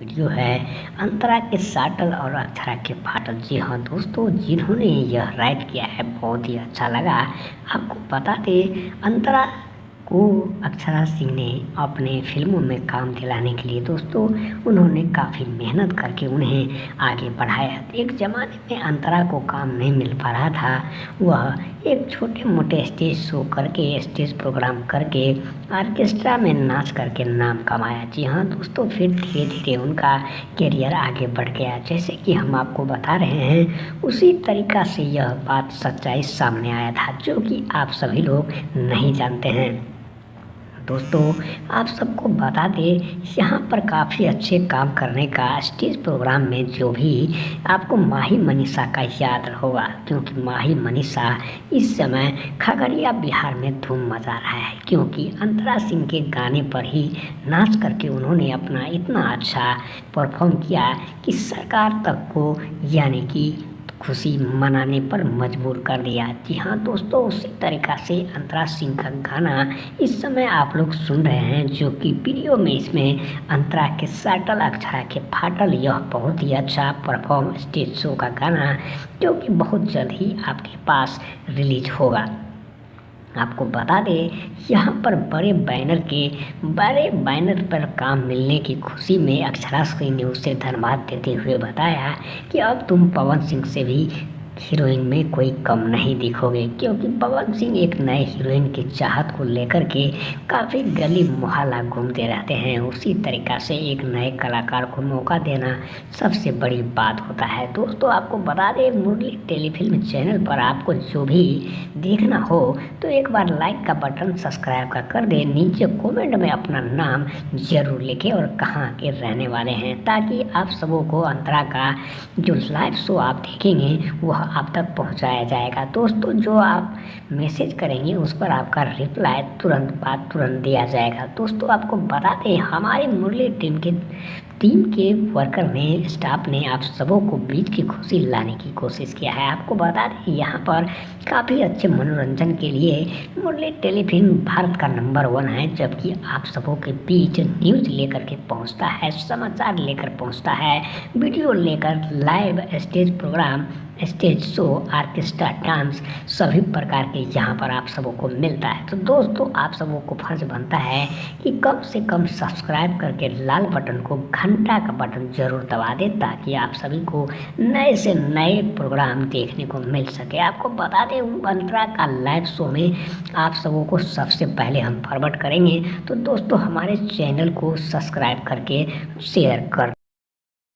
Video है अंतरा के साटल और अक्षरा के फाटल। जी हाँ दोस्तों, जिन्होंने यह राइट किया है बहुत ही अच्छा लगा। आपको बता दें, अंतरा को अक्षरा सिंह ने अपने फिल्मों में काम दिलाने के लिए दोस्तों उन्होंने काफ़ी मेहनत करके उन्हें आगे बढ़ाया। एक ज़माने में अंतरा को काम नहीं मिल पा रहा था, वह एक छोटे मोटे स्टेज शो करके, स्टेज प्रोग्राम करके, ऑर्केस्ट्रा में नाच करके नाम कमाया। जी हाँ दोस्तों, फिर धीरे धीरे उनका करियर आगे बढ़ गया। जैसे कि हम आपको बता रहे हैं, उसी तरीक़ा से यह बात सच्चाई सामने आया था, जो कि आप सभी लोग नहीं जानते हैं। दोस्तों आप सबको बता दें, यहाँ पर काफ़ी अच्छे काम करने का स्टेज प्रोग्राम में जो भी आपको माही मनीषा का याद होगा, क्योंकि माही मनीषा इस समय खगड़िया बिहार में धूम मचा रहा है, क्योंकि अंतरा सिंह के गाने पर ही नाच करके उन्होंने अपना इतना अच्छा परफॉर्म किया कि सरकार तक को यानी कि खुशी मनाने पर मजबूर कर दिया। जी हाँ दोस्तों, उसी तरीक़ा से अंतरा सिंह का गाना इस समय आप लोग सुन रहे हैं, जो कि वीडियो में इसमें अंतरा के साटल अक्षरा के फाटल, यह बहुत ही अच्छा परफॉर्म स्टेज शो का गाना जो कि बहुत जल्द ही आपके पास रिलीज होगा। आपको बता दें, यहाँ पर बड़े बैनर पर काम मिलने की खुशी में अक्षरा सिंह ने उसे धन्यवाद देते हुए बताया कि अब तुम पवन सिंह से भी हीरोइन में कोई कम नहीं दिखोगे, क्योंकि पवन सिंह एक नए हीरोइन की चाहत को लेकर के काफ़ी गली मोहल्ला घूमते रहते हैं। उसी तरीक़ा से एक नए कलाकार को मौका देना सबसे बड़ी बात होता है। दोस्तों आपको बता दें, मुरली टेलीफिल्म चैनल पर आपको जो भी देखना हो तो एक बार लाइक का बटन, सब्सक्राइब का कर दें, नीचे कमेंट में अपना नाम ज़रूर लिखें और कहाँ के रहने वाले हैं, ताकि आप सबों को अंतरा का जो लाइव शो आप देखेंगे वह आप तक पहुंचाया जाएगा। दोस्तों जो आप मैसेज करेंगे उस पर आपका रिप्लाई तुरंत दिया जाएगा। दोस्तों आपको बता दें, हमारे मुरली टीम के वर्कर ने, स्टाफ ने आप सबों को बीच की खुशी लाने की कोशिश किया है। आपको बता दें, यहाँ पर काफ़ी अच्छे मनोरंजन के लिए मुरली टेलीफिल्म भारत का नंबर 1 है, जबकि आप सबों के बीच न्यूज़ लेकर के पहुँचता है, समाचार लेकर पहुँचता है, वीडियो लेकर, live stage program, stage show, orchestra, dance, सभी प्रकार के यहाँ पर आप सबों को मिलता है। तो दोस्तों आप सबों को फर्ज बनता है कि कम से कम सब्सक्राइब करके लाल बटन को, घंटा का बटन जरूर दबा दें, ताकि आप सभी को नए से नए प्रोग्राम देखने को मिल सके। आपको बता दें, अंतरा का लाइव शो में आप सबों को सबसे पहले हम फॉरवर्ड करेंगे। तो दोस्तों हमारे चैनल को सब्सक्राइब करके शेयर कर